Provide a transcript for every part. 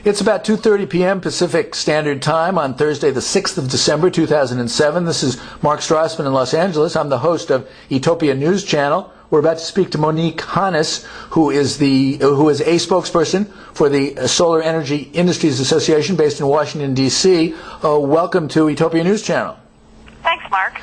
It's about 2:30 p.m. Pacific Standard Time on Thursday, the 6th of December, 2007. This is Mark Strassman in Los Angeles. I'm the host of Utopia News Channel. We're about to speak to Monique Hanis, who is a spokesperson for the Solar Energy Industries Association based in Washington, D.C. Welcome to Utopia News Channel. Thanks, Mark.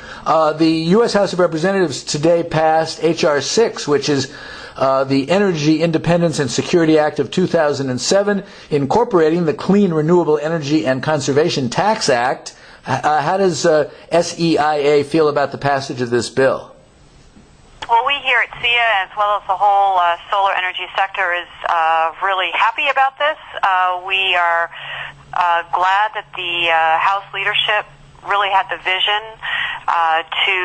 The U.S. House of Representatives today passed H.R. 6, which is the Energy Independence and Security Act of 2007, incorporating the Clean Renewable Energy and Conservation Tax Act. How does SEIA feel about the passage of this bill? Well, we here at SEIA, as well as the whole solar energy sector, is really happy about this. We are glad that the House leadership really had the vision to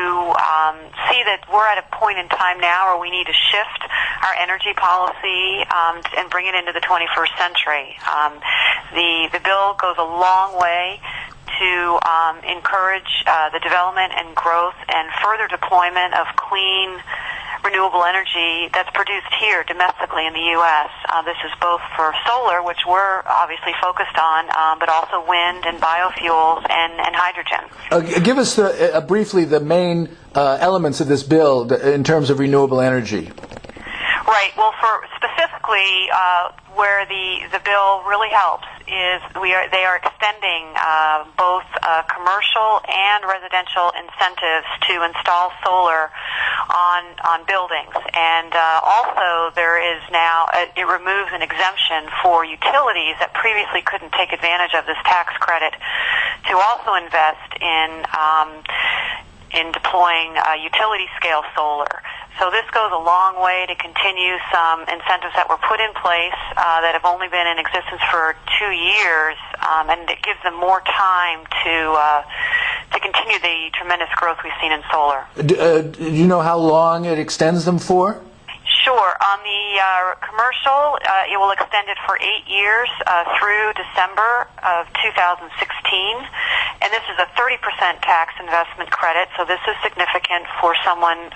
see that we're at a point in time now where we need to shift our energy policy and bring it into the 21st century. The bill goes a long way to encourage the development and growth and further deployment of clean renewable energy that's produced here domestically in the U.S. This is both for solar, which we're obviously focused on, but also wind and biofuels and hydrogen. Give us briefly the main elements of this bill in terms of renewable energy. Right. Well, for specifically where the bill really helps is they are extending both commercial and residential incentives to install solar on buildings, and also there is now it removes an exemption for utilities that previously couldn't take advantage of this tax credit to also invest in deploying utility scale solar. So this goes a long way to continue some incentives that were put in place that have only been in existence for 2 years, and it gives them more time to continue the tremendous growth we've seen in solar. Do you know how long it extends them for? Sure. On the commercial, it will extend it for 8 years through December of 2016. And this is a 30% tax investment credit, so this is significant for someone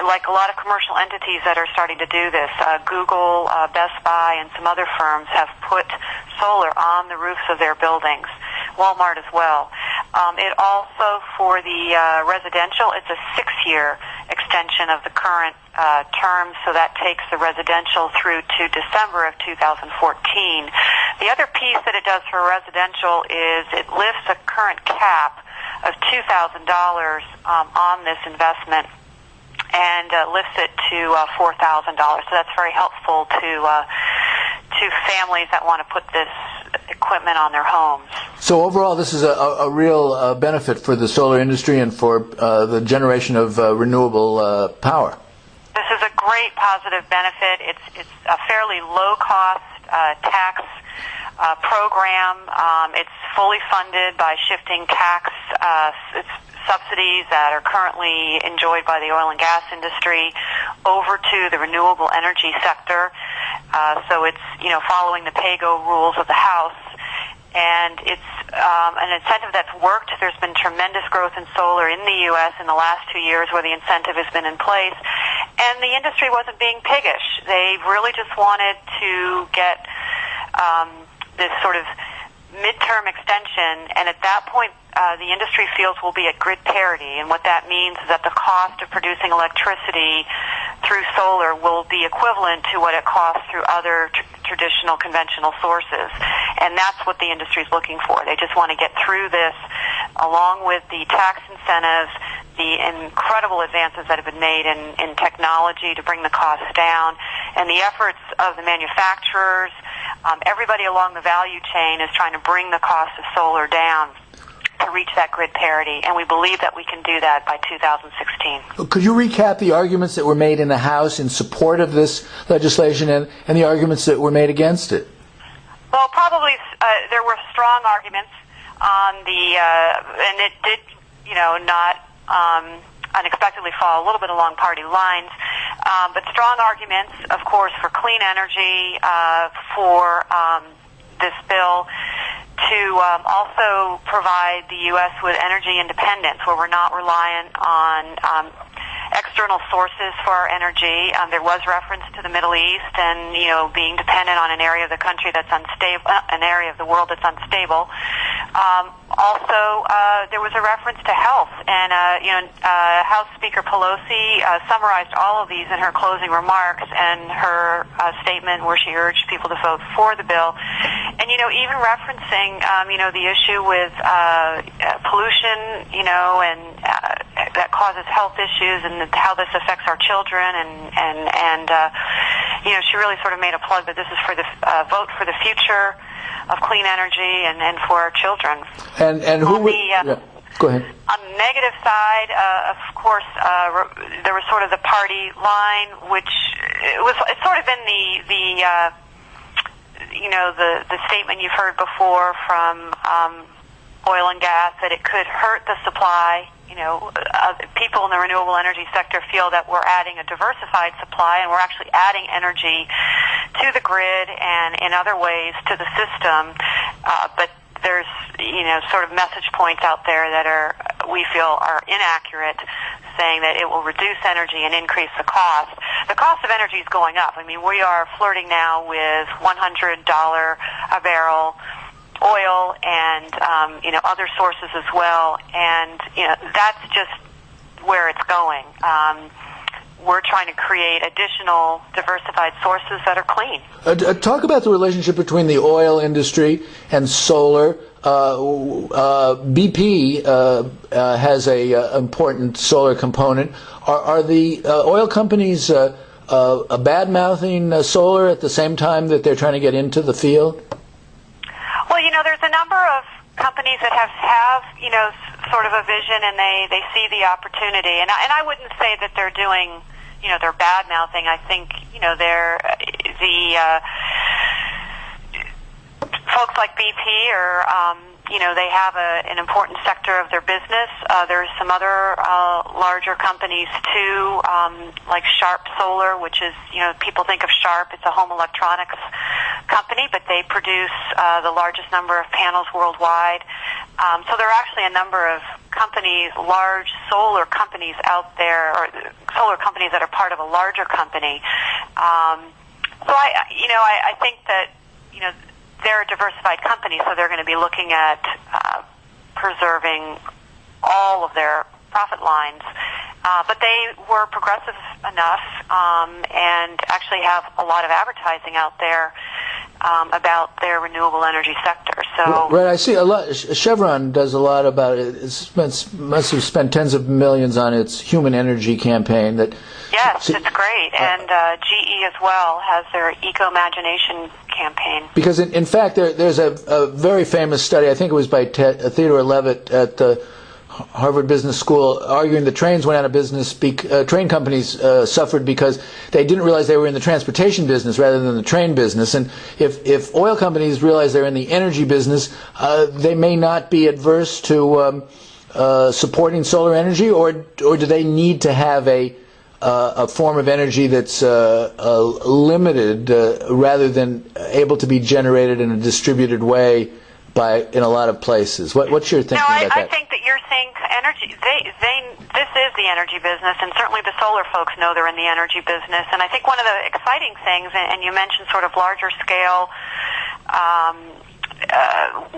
like a lot of commercial entities that are starting to do this. Google, Best Buy, and some other firms have put solar on the roofs of their buildings. Walmart as well. It also, for the residential, it's a 6-year extension of the current term, so that takes the residential through to December of 2014. The other piece that it does for residential is it lifts a current cap of $2,000 on this investment and lifts it to $4,000. So that's very helpful to families that want to put this equipment on their homes. So overall, this is a real benefit for the solar industry and for the generation of renewable power. This is a great positive benefit. It's a fairly low-cost tax program. It's fully funded by shifting tax subsidies that are currently enjoyed by the oil and gas industry over to the renewable energy sector. So it's following the pay-go rules of the House. And it's an incentive that's worked. There's been tremendous growth in solar in the U.S. in the last 2 years where the incentive has been in place. And the industry wasn't being piggish. They really just wanted to get this sort of midterm extension. And at that point, the industry feels will be at grid parity. And what that means is that the cost of producing electricity through solar will be equivalent to what it costs through other traditional conventional sources. And that's what the industry is looking for. They just want to get through this along with the tax incentives, the incredible advances that have been made in technology to bring the costs down, and the efforts of the manufacturers. Everybody along the value chain is trying to bring the cost of solar down to reach that grid parity, and we believe that we can do that by 2016. Could you recap the arguments that were made in the House in support of this legislation and the arguments that were made against it? Well, probably there were strong arguments on and it did, not unexpectedly fall a little bit along party lines, but strong arguments, of course, for clean energy, for this bill, to also provide the U.S. with energy independence, where we're not reliant on external external sources for our energy. There was reference to the Middle East and, being dependent on an area of the country that's unstable, an area of the world that's unstable. Also, there was a reference to health, and House Speaker Pelosi summarized all of these in her closing remarks and her statement where she urged people to vote for the bill. And even referencing the issue with pollution, and that causes health issues, and how this affects our children, and she really sort of made a plug that this is for the vote for the future of clean energy and for our children. And who would... Go ahead. On the negative side, of course, there was sort of the party line, which it's sort of been the statement you've heard before from oil and gas that it could hurt the supply. People in the renewable energy sector feel that we're adding a diversified supply, and we're actually adding energy to the grid and in other ways to the system. But there's, sort of message points out there that we feel are inaccurate, saying that it will reduce energy and increase the cost. The cost of energy is going up. I mean, we are flirting now with $100 a barrel oil and, other sources as well. And, that's just where it's going. We're trying to create additional diversified sources that are clean. Talk about the relationship between the oil industry and solar. BP has a important solar component. Are the oil companies bad-mouthing solar at the same time that they're trying to get into the field? Well, there's a number of companies that have sort of a vision, and they see the opportunity. And I wouldn't say that they're doing, they're bad-mouthing. I think, they're folks like BP are, they have an important sector of their business. There's some other larger companies too, like Sharp Solar, which is, people think of Sharp, it's a home electronics company, but they produce the largest number of panels worldwide. So there are actually a number of companies, large solar companies out there, or solar companies that are part of a larger company. So I think that, they're a diversified company, so they're going to be looking at preserving all of their profit lines. But they were progressive enough and actually have a lot of advertising out there about their renewable energy sector. So right, I see a lot. Chevron does a lot about it. Must have spent tens of millions on its human energy campaign. Yes, it's great. And GE as well has their Eco-Imagination campaign. Because, in fact, there's a very famous study, I think it was by Theodore Levitt at the Harvard Business School, arguing that trains went out of business. Train companies suffered because they didn't realize they were in the transportation business rather than the train business. And if oil companies realize they're in the energy business, they may not be adverse to supporting solar energy, or do they need to have a form of energy that's limited rather than able to be generated in a distributed way in a lot of places? What's your thinking about that? I think that you're saying energy. This is the energy business, and certainly the solar folks know they're in the energy business. And I think one of the exciting things, and you mentioned sort of larger scale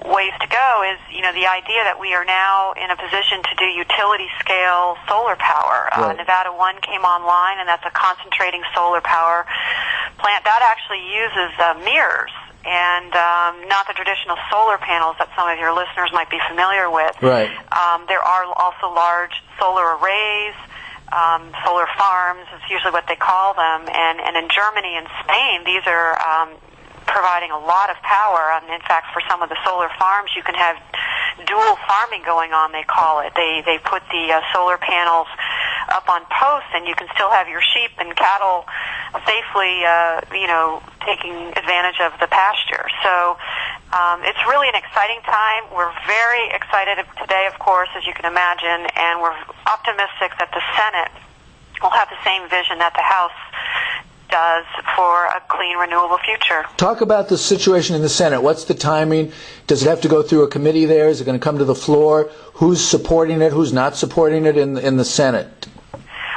ways to go, is the idea that we are now in a position to do utility scale solar power. Right. Nevada 1 came online, and that's a concentrating solar power plant that actually uses mirrors. And not the traditional solar panels that some of your listeners might be familiar with. Right. There are also large solar arrays, solar farms is usually what they call them. And in Germany and Spain, these are providing a lot of power. And in fact, for some of the solar farms, you can have dual farming going on, they call it. They put the solar panels up on posts, and you can still have your sheep and cattle safely, taking advantage of the pasture. So it's really an exciting time. We're very excited today, of course, as you can imagine, and we're optimistic that the Senate will have the same vision that the House does for a clean, renewable future. Talk about the situation in the Senate. What's the timing? Does it have to go through a committee there? Is it going to come to the floor? Who's supporting it? Who's not supporting it in the Senate?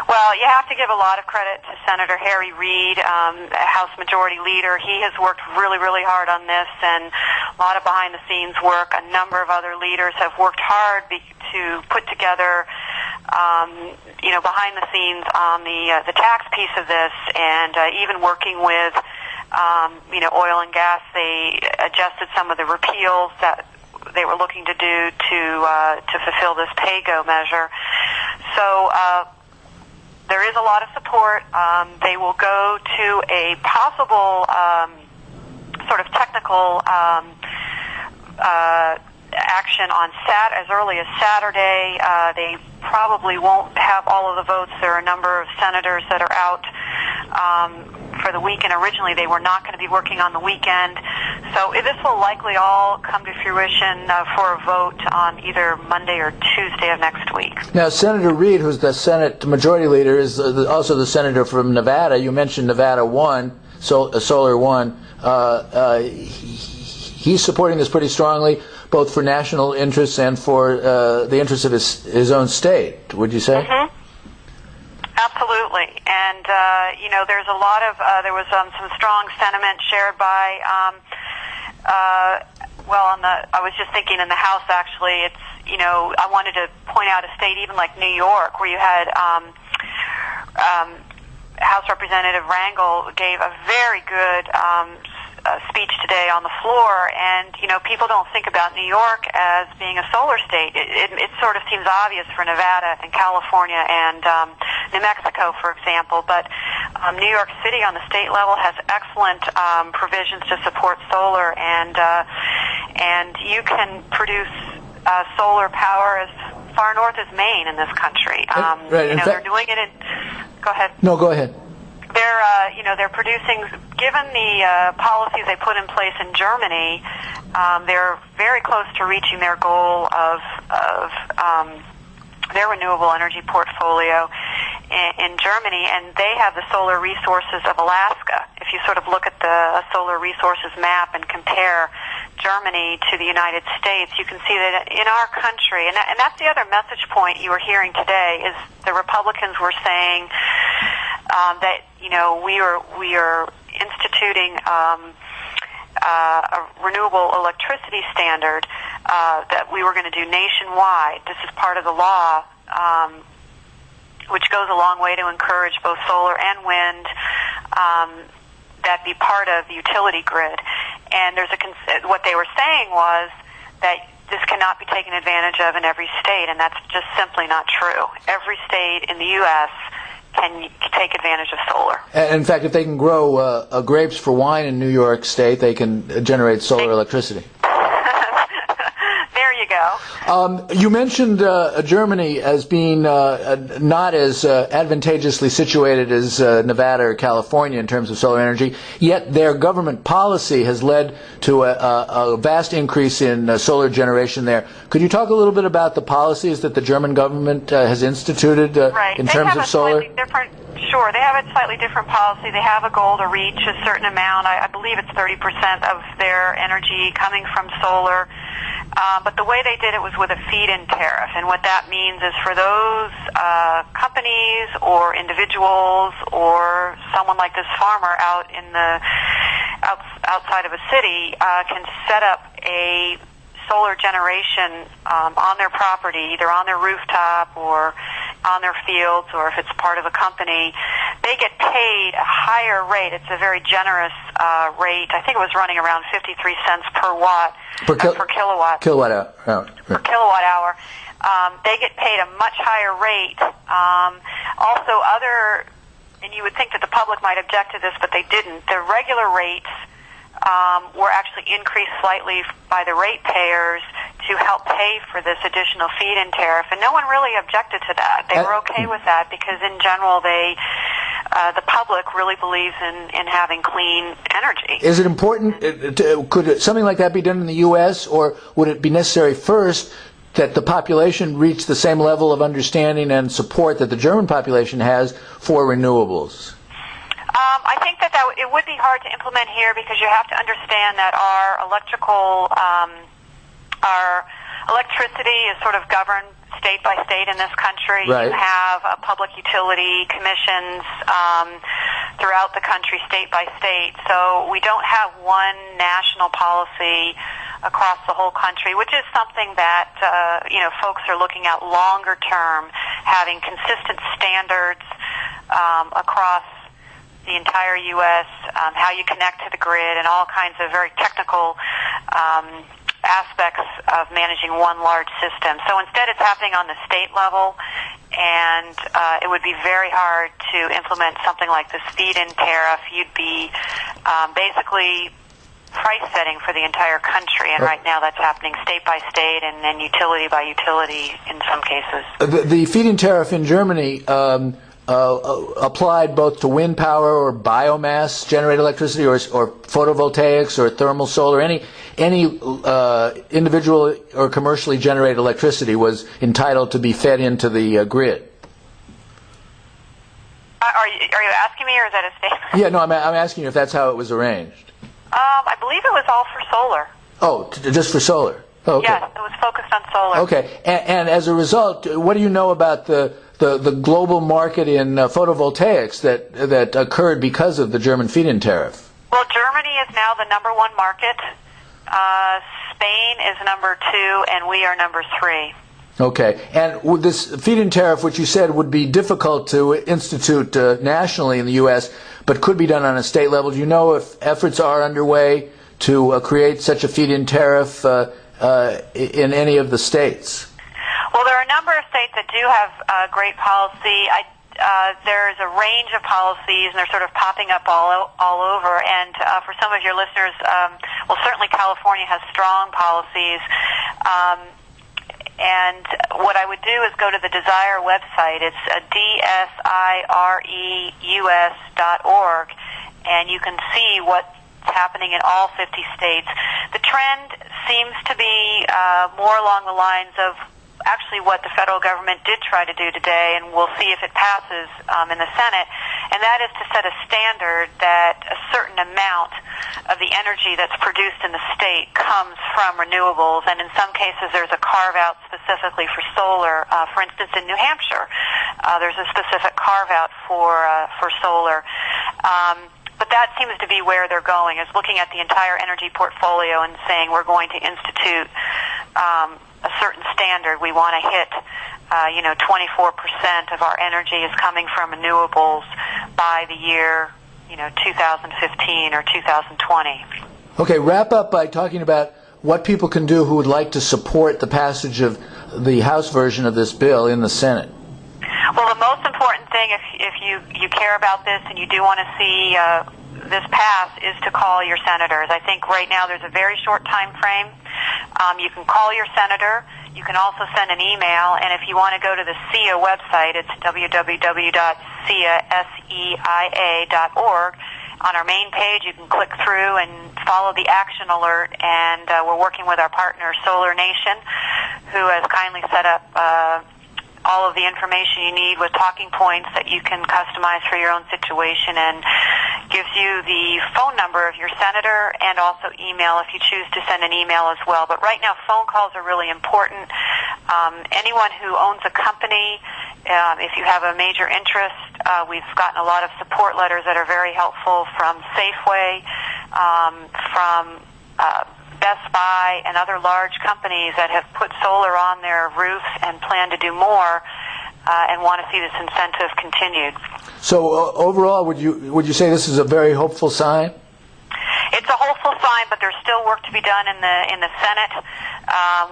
Well, you have to give a lot of credit to Senator Harry Reid, House Majority Leader. He has worked really, really hard on this, and a lot of behind-the-scenes work. A number of other leaders have worked hard to put together, behind the scenes on the tax piece of this, and even working with, oil and gas. They adjusted some of the repeals that they were looking to do to fulfill this pay-go measure. So there is a lot of support. They will go to a possible sort of technical action on as early as Saturday. They probably won't have all of the votes. There are a number of senators that are out for the weekend. Originally, they were not going to be working on the weekend. So this will likely all come to fruition for a vote on either Monday or Tuesday of next week. Now, Senator Reid, who's the Senate Majority Leader, is also the senator from Nevada. You mentioned Nevada 1, Solar 1. He's supporting this pretty strongly, both for national interests and for the interests of his own state, would you say? Mm-hmm. Absolutely, and there's a lot of there was some strong sentiment shared by I was just thinking in the House actually. It's I wanted to point out a state even like New York where you had House Representative Rangel gave a very good speech today on the floor, and people don't think about New York as being a solar state. It sort of seems obvious for Nevada and California and New Mexico, for example, but New York City on the state level has excellent provisions to support solar, and you can produce solar power as far north as Maine in this country. Right. They're doing it in. Go ahead. No, go ahead. They're producing, given the policies they put in place in Germany, they're very close to reaching their goal of their renewable energy portfolio in Germany, and they have the solar resources of Alaska. If you sort of look at the solar resources map and compare Germany to the United States, you can see that in our country, and that's the other message point you were hearing today, is the Republicans were saying that we are instituting a renewable electricity standard that we were going to do nationwide. This is part of the law, which goes a long way to encourage both solar and wind that be part of the utility grid. And what they were saying was that this cannot be taken advantage of in every state, and that's just simply not true. Every state in the U.S. can take advantage of solar. And in fact, if they can grow grapes for wine in New York State, they can generate solar electricity. There you go. You mentioned Germany as being not as advantageously situated as Nevada or California in terms of solar energy, yet their government policy has led to a vast increase in solar generation there. Could you talk a little bit about the policies that the German government has instituted in terms of solar? Sure, they have a slightly different policy. They have a goal to reach a certain amount. I believe it's 30% of their energy coming from solar. But the way they did it was with a feed-in tariff, and what that means is for those companies or individuals or someone like this farmer out in outside of a city can set up a solar generation on their property, either on their rooftop or on their fields, or if it's part of a company. They get paid a higher rate. It's a very generous rate. I think it was running around 53 cents per watt. Per kilowatt. Kilowatt hour. Oh, per kilowatt hour. They get paid a much higher rate. Also, and you would think that the public might object to this, but they didn't. The regular rates were actually increased slightly by the ratepayers to help pay for this additional feed-in tariff, and no one really objected to that. They were okay with that because, in general, the public really believes in having clean energy. Is it important? Could something like that be done in the U.S., or would it be necessary first that the population reach the same level of understanding and support that the German population has for renewables? I think that it would be hard to implement here because you have to understand that our electricity is sort of governed state by state in this country. Right. You have public utility commissions throughout the country, state by state. So we don't have one national policy across the whole country, which is something that folks are looking at longer term, having consistent standards across the entire U.S., how you connect to the grid, and all kinds of very technical aspects of managing one large system. So instead it's happening on the state level, and it would be very hard to implement something like this feed-in tariff. You'd be basically price setting for the entire country, and right now that's happening state by state and then utility by utility in some cases. The feed-in tariff in Germany applied both to wind power or biomass generated electricity, or photovoltaics or thermal solar. Any individual or commercially generated electricity was entitled to be fed into the grid. Are you asking me, or is that a statement? Yeah, no, I'm asking you if that's how it was arranged. I believe it was all for solar. Oh, just for solar. Oh, okay. Yes, it was focused on solar. Okay, and as a result, what do you know about the global market in photovoltaics that occurred because of the German feed-in tariff? Well, Germany is now the number one market. Spain is number 2, and we are number 3. Okay, and with this feed-in tariff, which you said would be difficult to institute nationally in the U.S., but could be done on a state level, do you know if efforts are underway to create such a feed-in tariff in any of the states? Well, there are a number of states that do have great policy. There's a range of policies, and they're sort of popping up all over. And for some of your listeners, well, certainly California has strong policies. And what I would do is go to the Desire website. It's DSIREUS.org, and you can see what's happening in all 50 states. The trend seems to be more along the lines of actually what the federal government did try to do today, and we'll see if it passes in the Senate, and that is to set a standard that a certain amount of the energy that's produced in the state comes from renewables, and in some cases there's a carve-out specifically for solar. For instance, in New Hampshire, there's a specific carve-out for solar. But that seems to be where they're going, is looking at the entire energy portfolio and saying we're going to institute a certain standard. We want to hit, 24% of our energy is coming from renewables by the year, 2015 or 2020. Okay, wrap up by talking about what people can do who would like to support the passage of the House version of this bill in the Senate. Well, the most important thing, if you care about this and you do want to see this pass, is to call your senators. I think right now there's a very short time frame. You can call your senator. You can also send an email, and if you want to go to the SEIA website, it's www.seia.org. On our main page, you can click through and follow the action alert, and we're working with our partner, Solar Nation, who has kindly set up all of the information you need with talking points that you can customize for your own situation, and gives you the phone number of your senator and also email if you choose to send an email as well. But right now, phone calls are really important. Anyone who owns a company, if you have a major interest, we've gotten a lot of support letters that are very helpful from Safeway, from Best Buy, and other large companies that have put solar on their roofs and plan to do more and want to see this incentive continued. So overall, would you say this is a very hopeful sign? It's a hopeful sign, but there's still work to be done in the Senate.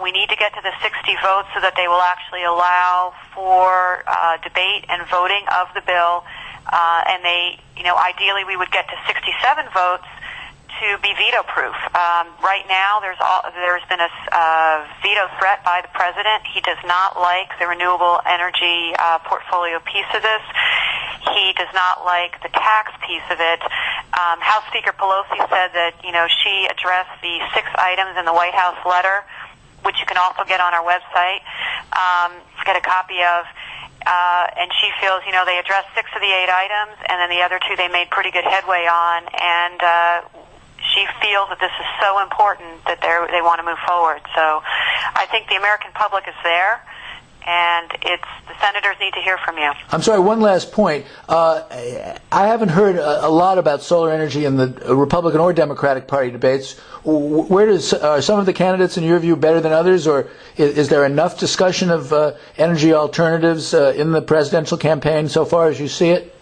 We need to get to the 60 votes so that they will actually allow for debate and voting of the bill. And ideally we would get to 67 votes to be veto-proof. Right now, there's been a veto threat by the president. He does not like the renewable energy portfolio piece of this. He does not like the tax piece of it. House Speaker Pelosi said that she addressed the 6 items in the White House letter, which you can also get on our website. Get a copy of. And she feels, they addressed 6 of the 8 items, and then the other 2 they made pretty good headway on, and she feels that this is so important that they want to move forward. So I think the American public is there, and the senators need to hear from you. I'm sorry, one last point. I haven't heard a lot about solar energy in the Republican or Democratic Party debates. Are some of the candidates, in your view, better than others, or is there enough discussion of energy alternatives in the presidential campaign so far as you see it?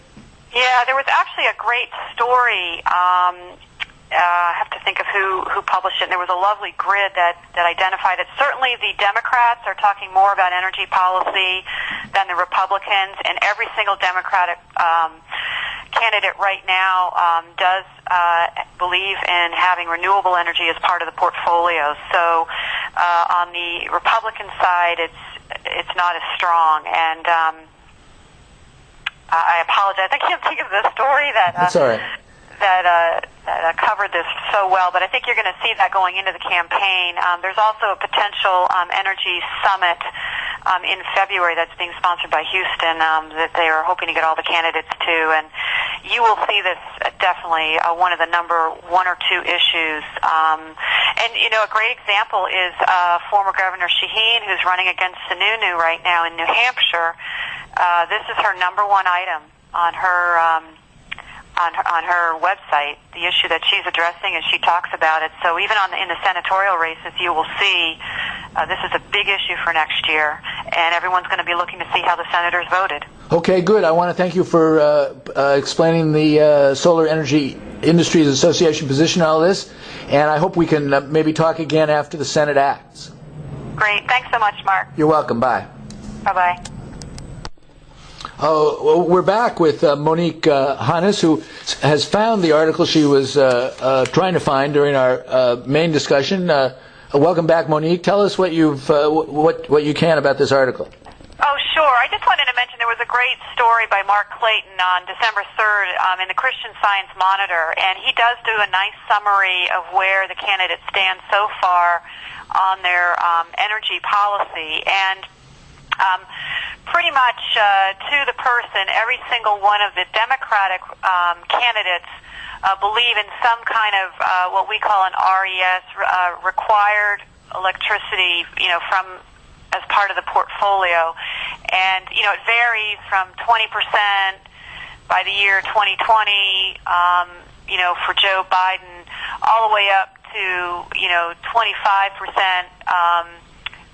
Yeah, there was actually a great story. I have to think of who published it. And there was a lovely grid that identified it. Certainly the Democrats are talking more about energy policy than the Republicans, and every single Democratic candidate right now does believe in having renewable energy as part of the portfolio. So on the Republican side, it's not as strong. And I apologize. I can't think of the story that That's all right. that covered this so well, but I think you're going to see that going into the campaign. There's also a potential energy summit in February that's being sponsored by Houston that they are hoping to get all the candidates to, and you will see this definitely one of the number one or two issues. And, you know, a great example is former Governor Shaheen, who's running against Sununu right now in New Hampshire. This is her number one item on her on her website, the issue that she's addressing as she talks about it. So even in the senatorial races, you will see this is a big issue for next year, and everyone's going to be looking to see how the senators voted. Okay, good. I want to thank you for explaining the Solar Energy Industries Association position on all this, and I hope we can maybe talk again after the Senate acts. Great. Thanks so much, Mark. You're welcome. Bye. Bye-bye. Oh, we're back with Monique Hanis, who has found the article she was trying to find during our main discussion. Welcome back, Monique. Tell us what you can about this article. Oh, sure. I just wanted to mention there was a great story by Mark Clayton on December 3rd in the Christian Science Monitor, and he does do a nice summary of where the candidates stand so far on their energy policy. And pretty much to the person, every single one of the Democratic candidates believe in some kind of what we call an RES, required electricity, you know, from as part of the portfolio. And, you know, it varies from 20% by the year 2020, you know, for Joe Biden, all the way up to, you know, 25%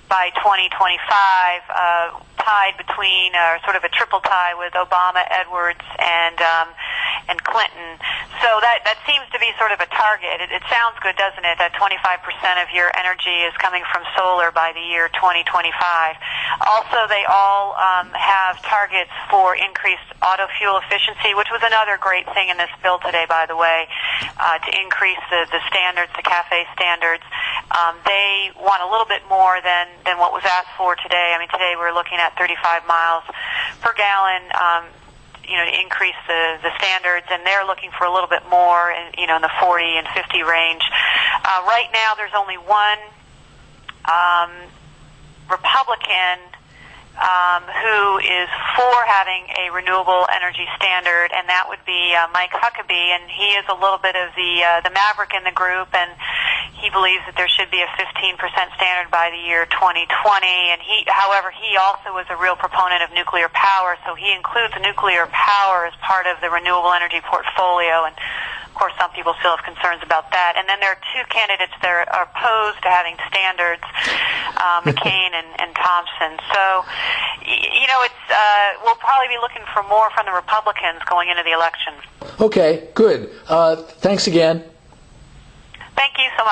by 2025, tied between sort of a triple tie with Obama, Edwards, and Clinton. So that seems to be sort of a target. It sounds good, doesn't it, that 25% of your energy is coming from solar by the year 2025. Also, they all have targets for increased auto fuel efficiency, which was another great thing in this bill today, by the way, to increase the standards, the CAFE standards. They want a little bit more than what was asked for today. I mean, today we're looking at 35 miles per gallon, you know, to increase the standards, and they're looking for a little bit more, you know, in the 40 and 50 range. Right now, there's only one Republican who is for having a renewable energy standard, and that would be Mike Huckabee, and he is a little bit of the maverick in the group, and he believes that there should be a 15% standard by the year 2020, and however, he also is a real proponent of nuclear power, so he includes nuclear power as part of the renewable energy portfolio, and of course, some people still have concerns about that. And then there are two candidates that are opposed to having standards, McCain and Thompson. So, you know, we'll probably be looking for more from the Republicans going into the election. Okay, good. Thanks again. Thank you so much.